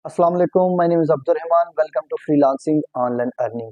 अस्सलाम वालेकुम, my name is Abdul Rahman. Welcome to freelancing online earning.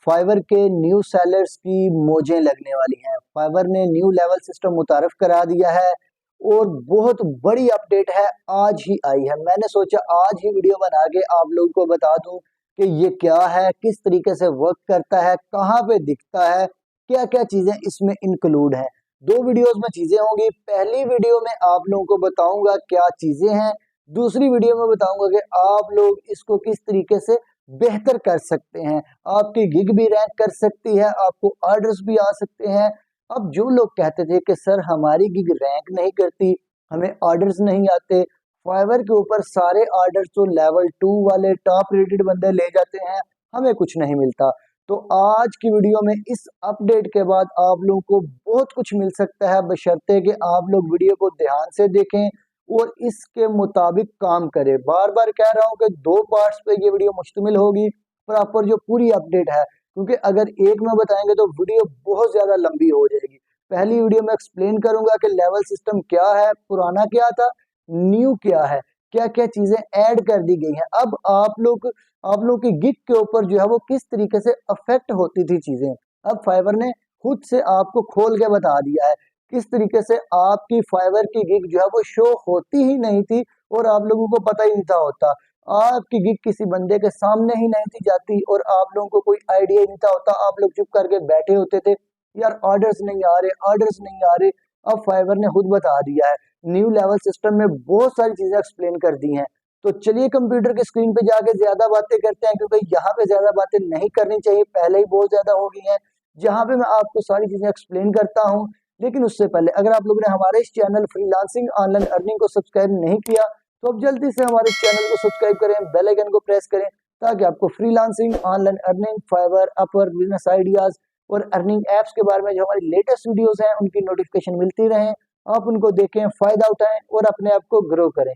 Fiverr के न्यू सेलर्स की मौजें लगने वाली हैं। फाइवर ने न्यू लेवल सिस्टम मुतारफ करा दिया है और बहुत बड़ी अपडेट है, आज ही आई है। मैंने सोचा आज ही वीडियो बना के आप लोगों को बता दूं कि ये क्या है, किस तरीके से वर्क करता है, कहाँ पे दिखता है, क्या क्या चीजें इसमें इंक्लूड हैं। दो वीडियोस में चीजें होंगी। पहली वीडियो में आप लोगों को बताऊंगा क्या चीजें हैं, दूसरी वीडियो में बताऊंगा कि आप लोग इसको किस तरीके से बेहतर कर सकते हैं। आपकी गिग भी रैंक कर सकती है, आपको ऑर्डर्स भी आ सकते हैं। अब जो लोग कहते थे कि सर हमारी गिग रैंक नहीं करती, हमें ऑर्डर्स नहीं आते, फाइवर के ऊपर सारे ऑर्डर्स तो लेवल 2 वाले टॉप रेटेड बंदे ले जाते हैं, हमें कुछ नहीं मिलता। तो आज की वीडियो में इस अपडेट के बाद आप लोगों को बहुत कुछ मिल सकता है, बशर्ते कि आप लोग वीडियो को ध्यान से देखें और इसके मुताबिक काम करे। बार बार कह रहा हूं कि दो पार्ट्स पे ये वीडियो मुश्तमिल होगी, प्रॉपर जो पूरी अपडेट है, क्योंकि अगर एक में बताएंगे तो वीडियो बहुत ज्यादा लंबी हो जाएगी। पहली वीडियो में एक्सप्लेन करूंगा कि लेवल सिस्टम क्या है, पुराना क्या था, न्यू क्या है, क्या क्या चीजें ऐड कर दी गई हैं। अब आप लोग की गिग के ऊपर जो है वो किस तरीके से अफेक्ट होती थी चीजें, अब फाइवर ने खुद से आपको खोल के बता दिया है। किस तरीके से आपकी फाइवर की गिग जो है वो शो होती ही नहीं थी और आप लोगों को पता ही नहीं था होता। आपकी गिग किसी बंदे के सामने ही नहीं थी जाती और आप लोगों को कोई आइडिया ही नहीं था होता। आप लोग चुप करके बैठे होते थे, यार ऑर्डर्स नहीं आ रहे, ऑर्डर्स नहीं आ रहे। अब फाइवर ने खुद बता दिया है, न्यू लेवल सिस्टम में बहुत सारी चीजें एक्सप्लेन कर दी हैं। तो चलिए कंप्यूटर की स्क्रीन पे जाके ज्यादा बातें करते हैं, क्योंकि यहाँ पे ज्यादा बातें नहीं करनी चाहिए, पहले ही बहुत ज्यादा हो गई हैं। जहाँ पे मैं आपको सारी चीजें एक्सप्लेन करता हूँ, लेकिन उससे पहले अगर आप लोगों ने हमारे इस चैनल फ्रीलांसिंग ऑनलाइन अर्निंग को सब्सक्राइब नहीं किया तो अब जल्दी से हमारे इस चैनल को सब्सक्राइब करें, बेल आइकन को प्रेस करें, ताकि आपको freelancing online earning, Fiverr, Upwork, business ideas और अर्निंग एप्स के बारे में जो हमारी लेटेस्ट वीडियोस हैं उनकी नोटिफिकेशन मिलती रहे। आप उनको देखें, फायदा उठाएं और अपने आप को ग्रो करें।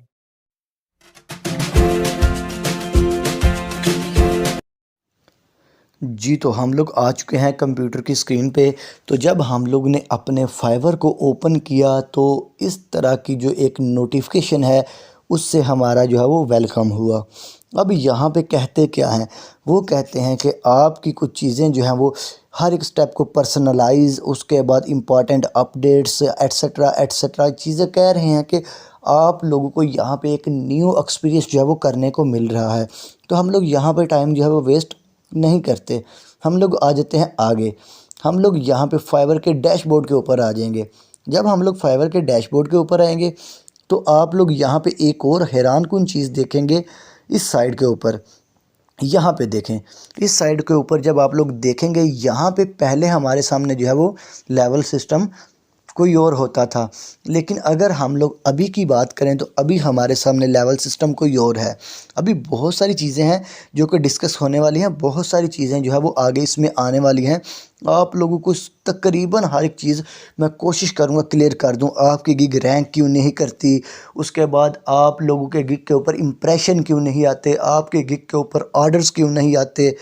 जी, तो हम लोग आ चुके हैं कंप्यूटर की स्क्रीन पे। तो जब हम लोग ने अपने फाइवर को ओपन किया तो इस तरह की जो एक नोटिफिकेशन है उससे हमारा जो है वो वेलकम हुआ। अब यहाँ पे कहते क्या हैं, वो कहते हैं कि आपकी कुछ चीज़ें जो हैं वो हर एक स्टेप को पर्सनलाइज, उसके बाद इम्पॉर्टेंट अपडेट्स एट्सट्रा एट्सट्रा चीज़ें कह रहे हैं कि आप लोगों को यहाँ पे एक न्यू एक्सपीरियंस जो है वो करने को मिल रहा है। तो हम लोग यहाँ पे टाइम जो है वो वेस्ट नहीं करते, हम लोग आ जाते हैं आगे। हम लोग यहाँ पे फाइवर के डैशबोर्ड के ऊपर आ जाएंगे। जब हम लोग फाइवर के डैशबोर्ड के ऊपर आएंगे तो आप लोग यहाँ पे एक और हैरानकुन चीज़ देखेंगे। इस साइड के ऊपर यहाँ पे देखें, इस साइड के ऊपर जब आप लोग देखेंगे, यहाँ पे पहले हमारे सामने जो है वो लेवल सिस्टम कोई और होता था, लेकिन अगर हम लोग अभी की बात करें तो अभी हमारे सामने लेवल सिस्टम कोई और है। अभी बहुत सारी चीज़ें हैं जो कि डिस्कस होने वाली हैं, बहुत सारी चीज़ें जो है वो आगे इसमें आने वाली हैं। आप लोगों को तकरीबन हर एक चीज़ मैं कोशिश करूँगा क्लियर कर दूँ। आपकी गिग रैंक क्यों नहीं करती, उसके बाद आप लोगों के गिग के ऊपर इम्प्रेशन क्यों नहीं आते, आपके गिग के ऊपर ऑर्डर्स क्यों नहीं आते,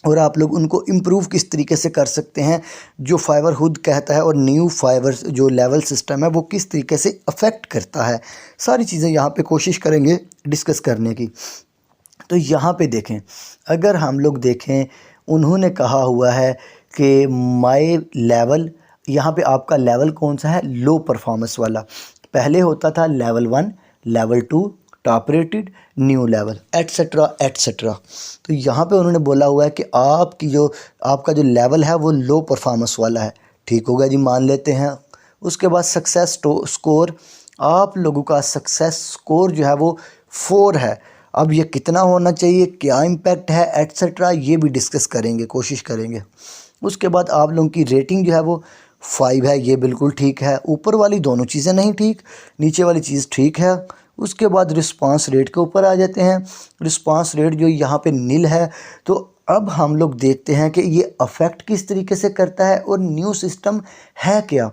और आप लोग उनको इम्प्रूव किस तरीके से कर सकते हैं, जो फाइवर खुद कहता है, और न्यू फाइवर जो लेवल सिस्टम है वो किस तरीके से अफेक्ट करता है। सारी चीज़ें यहाँ पे कोशिश करेंगे डिस्कस करने की। तो यहाँ पे देखें, अगर हम लोग देखें, उन्होंने कहा हुआ है कि माय लेवल, यहाँ पे आपका लेवल कौन सा है, लो परफॉर्मेंस वाला। पहले होता था level 1, level 2, top rated, new level etcetera etcetera. तो यहाँ पे उन्होंने बोला हुआ है कि आपका जो लेवल है वो लो परफॉर्मेंस वाला है। ठीक होगा जी, मान लेते हैं। उसके बाद सक्सेस स्कोर, आप लोगों का सक्सेस स्कोर जो है वो 4 है। अब ये कितना होना चाहिए, क्या इम्पैक्ट है एट्सट्रा, ये भी डिस्कस करेंगे, कोशिश करेंगे। उसके बाद आप लोगों की रेटिंग जो है वो 5 है, ये बिल्कुल ठीक है। ऊपर वाली दोनों चीज़ें नहीं ठीक, नीचे वाली चीज़ ठीक है। उसके बाद रिस्पांस रेट के ऊपर आ जाते हैं। रिस्पांस रेट जो यहाँ पे नील है। तो अब हम लोग देखते हैं कि ये अफेक्ट किस तरीके से करता है और न्यू सिस्टम है क्या।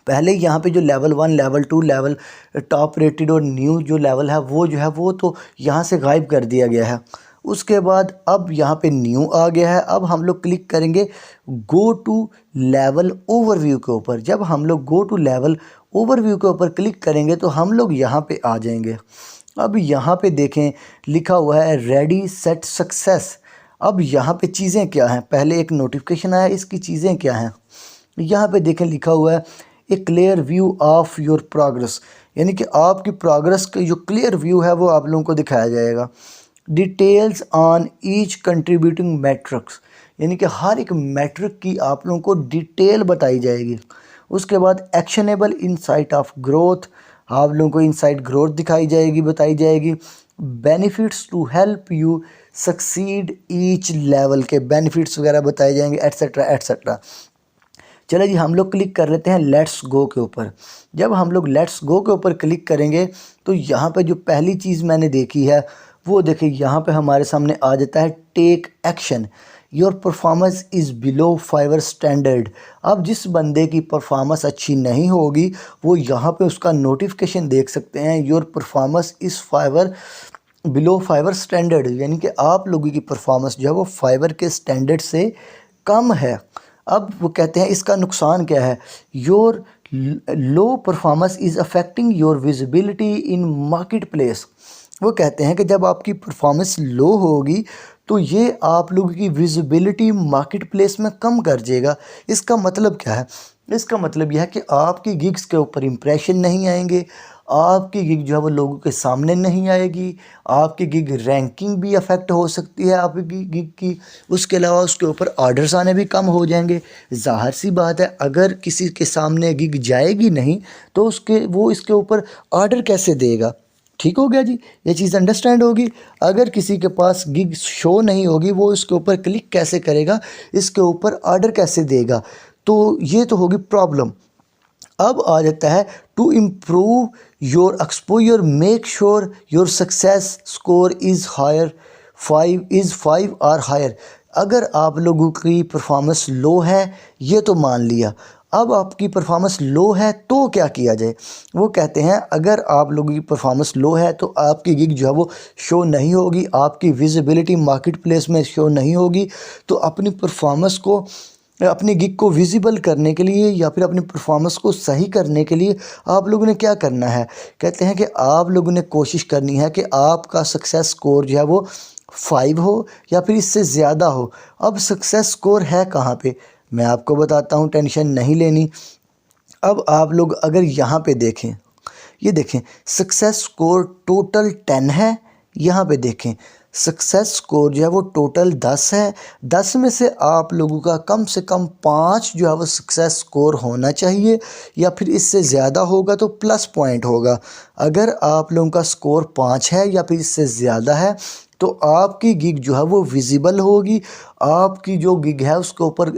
पहले यहाँ पे जो level 1, level 2, level top rated और न्यू जो लेवल है वो तो यहाँ से गायब कर दिया गया है। उसके बाद अब यहाँ पे न्यू आ गया है। अब हम लोग क्लिक करेंगे गो टू लेवल ओवरव्यू के ऊपर। जब हम लोग गो टू लेवल ओवरव्यू के ऊपर क्लिक करेंगे तो हम लोग यहाँ पे आ जाएंगे। अब यहाँ पे देखें लिखा हुआ है रेडी सेट सक्सेस। अब यहाँ पे चीज़ें क्या हैं, पहले एक नोटिफिकेशन आया, इसकी चीज़ें क्या हैं। यहाँ पे देखें लिखा हुआ है a clear view of your progress, यानी कि आपकी प्रोग्रेस का जो क्लियर व्यू है वो आप लोगों को दिखाया जाएगा। Details on each contributing matrix, यानी कि हर एक मैट्रिक की आप लोगों को डिटेल बताई जाएगी। उसके बाद एक्शनेबल इनसाइट ऑफ ग्रोथ, आप लोगों को इनसाइट ग्रोथ दिखाई जाएगी, बताई जाएगी। Benefits to help you succeed each level के बेनिफिट्स वगैरह बताए जाएंगे, एट्सेट्रा एट्सेट्रा। चलो जी, हम लोग क्लिक कर लेते हैं लेट्स गो के ऊपर। जब हम लोग लेट्स गो के ऊपर क्लिक करेंगे तो यहाँ पे जो पहली चीज़ मैंने देखी है वो देखिए, यहाँ पे हमारे सामने आ जाता है take action, your performance is below Fiverr standard. अब जिस बंदे की परफॉर्मेंस अच्छी नहीं होगी वो यहाँ पे उसका नोटिफिकेशन देख सकते हैं, your performance is Fiverr below Fiverr standard, यानी कि आप लोगों की परफॉर्मेंस जो है वो फाइवर के स्टैंडर्ड से कम है। अब वो कहते हैं इसका नुकसान क्या है, your low performance is affecting your visibility in market place. वो कहते हैं कि जब आपकी परफॉर्मेंस लो होगी तो ये आप लोगों की विजिबिलिटी मार्केट प्लेस में कम कर देगा। इसका मतलब क्या है, इसका मतलब यह है कि आपकी गिग्स के ऊपर इम्प्रेशन नहीं आएंगे, आपकी गिग जो है वो लोगों के सामने नहीं आएगी, आपकी गिग रैंकिंग भी अफेक्ट हो सकती है आपकी गिग की। उसके अलावा उसके ऊपर ऑर्डर्स आने भी कम हो जाएंगे। ज़ाहिर सी बात है, अगर किसी के सामने गिग जाएगी नहीं तो वो इसके ऊपर ऑर्डर कैसे देगा। ठीक हो गया जी, ये चीज़ अंडरस्टैंड होगी। अगर किसी के पास गिग शो नहीं होगी वो इसके ऊपर क्लिक कैसे करेगा, इसके ऊपर ऑर्डर कैसे देगा, तो ये तो होगी प्रॉब्लम। अब आ जाता है to improve your exposure, make sure your success score is higher, 5 और हायर। अगर आप लोगों की परफॉर्मेंस लो है ये तो मान लिया, अब आपकी परफॉर्मेंस लो है तो क्या किया जाए। वो कहते हैं अगर आप लोगों की परफॉर्मेंस लो है तो आपकी गिग जो है वो शो नहीं होगी, आपकी विजिबिलिटी मार्केट प्लेस में शो नहीं होगी। तो अपनी परफॉर्मेंस को, अपनी गिग को विजिबल करने के लिए या फिर अपनी परफॉर्मेंस को सही करने के लिए आप लोगों ने क्या करना है, कहते हैं कि आप लोगों ने कोशिश करनी है कि आपका सक्सेस स्कोर जो है वो 5 हो या फिर इससे ज़्यादा हो। अब सक्सेस स्कोर है कहाँ पे, मैं आपको बताता हूँ, टेंशन नहीं लेनी। अब आप लोग अगर यहाँ पे देखें, ये देखें सक्सेस स्कोर टोटल 10 है, यहाँ पे देखें सक्सेस स्कोर जो है वो टोटल 10 है। 10 में से आप लोगों का कम से कम 5 जो है वो सक्सेस स्कोर होना चाहिए या फिर इससे ज़्यादा होगा तो प्लस पॉइंट होगा। अगर आप लोगों का स्कोर 5 है या फिर इससे ज़्यादा है तो आपकी गिग जो है वो विजिबल होगी, आपकी जो गिग है उसके ऊपर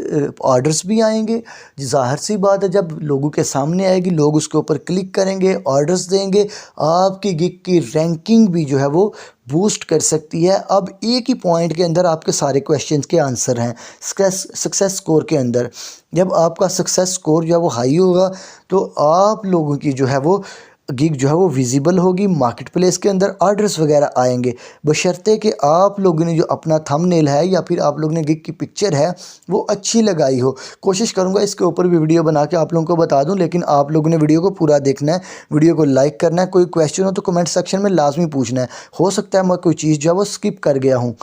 ऑर्डर्स भी आएंगे। ज़ाहिर सी बात है, जब लोगों के सामने आएगी लोग उसके ऊपर क्लिक करेंगे, ऑर्डर्स देंगे, आपकी गिग की रैंकिंग भी जो है वो बूस्ट कर सकती है। अब एक ही पॉइंट के अंदर आपके सारे क्वेश्चंस के आंसर हैं सक्सेस स्कोर के अंदर। जब आपका सक्सेस स्कोर जो है वो हाई होगा तो आप लोगों की जो है वो गिग जो है वो विजिबल होगी, मार्केट प्लेस के अंदर ऑर्डर्स वगैरह आएंगे, बशर्ते कि आप लोगों ने जो अपना थंबनेल है या फिर आप लोगों ने गिग की पिक्चर है वो अच्छी लगाई हो। कोशिश करूंगा इसके ऊपर भी वीडियो बना के आप लोगों को बता दूं, लेकिन आप लोगों ने वीडियो को पूरा देखना है, वीडियो को लाइक करना है। कोई क्वेश्चन हो तो कमेंट सेक्शन में लाजमी पूछना है, हो सकता है मैं कोई चीज़ जो है वो स्किप कर गया हूँ,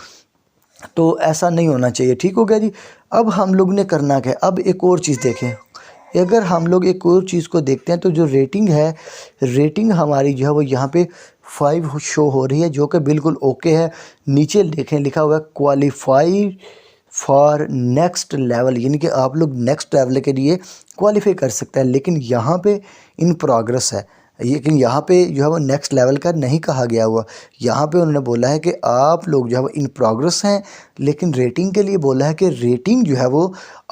तो ऐसा नहीं होना चाहिए। ठीक हो गया जी। अब हम लोग ने करना क्या है, अब एक और चीज़ देखें, अगर हम लोग एक और चीज़ को देखते हैं तो जो रेटिंग है, रेटिंग हमारी जो है वो यहाँ पे 5 शो हो रही है जो कि बिल्कुल ओके है। नीचे देखें लिखा हुआ है क्वालिफाई फॉर नेक्स्ट लेवल, यानी कि आप लोग नेक्स्ट लेवल के लिए क्वालिफाई कर सकते हैं, लेकिन यहाँ पे इन प्रोग्रेस है, लेकिन यहाँ पे जो है वो नेक्स्ट लेवल का नहीं कहा गया हुआ। यहाँ पे उन्होंने बोला है कि आप लोग जो है वो इन प्रोग्रेस हैं, लेकिन रेटिंग के लिए बोला है कि रेटिंग जो है वो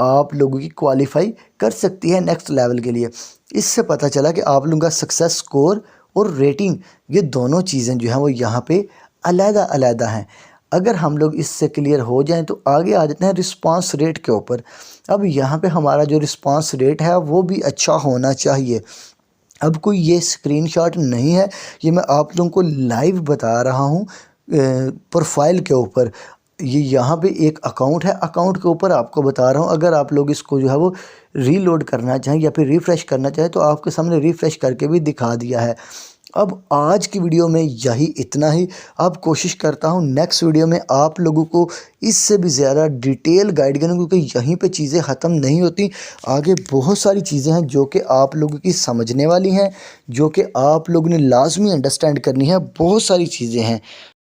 आप लोगों की क्वालिफाई कर सकती है नेक्स्ट लेवल के लिए। इससे पता चला कि आप लोगों का सक्सेस स्कोर और रेटिंग, ये दोनों चीज़ें जो हैं वो यहाँ पे अलग-अलग हैं। अगर हम लोग इससे क्लियर हो जाएं तो आगे आ जाते हैं रिस्पांस रेट के ऊपर। अब यहाँ पे हमारा जो रिस्पांस रेट है वो भी अच्छा होना चाहिए। अब कोई ये स्क्रीनशॉट नहीं है, ये मैं आप लोगों को लाइव बता रहा हूँ प्रोफाइल के ऊपर। ये यहाँ पे एक अकाउंट है, अकाउंट के ऊपर आपको बता रहा हूँ। अगर आप लोग इसको जो है वो रीलोड करना चाहें या फिर रिफ़्रेश करना चाहें तो आपके सामने रिफ़्रेश करके भी दिखा दिया है। अब आज की वीडियो में यही इतना ही। अब कोशिश करता हूँ नेक्स्ट वीडियो में आप लोगों को इससे भी ज़्यादा डिटेल गाइड करूँ, क्योंकि यहीं पे चीज़ें ख़त्म नहीं होती। आगे बहुत सारी चीज़ें हैं जो कि आप लोगों की समझने वाली हैं, जो कि आप लोगों ने लाजमी अंडरस्टैंड करनी है। बहुत सारी चीज़ें हैं।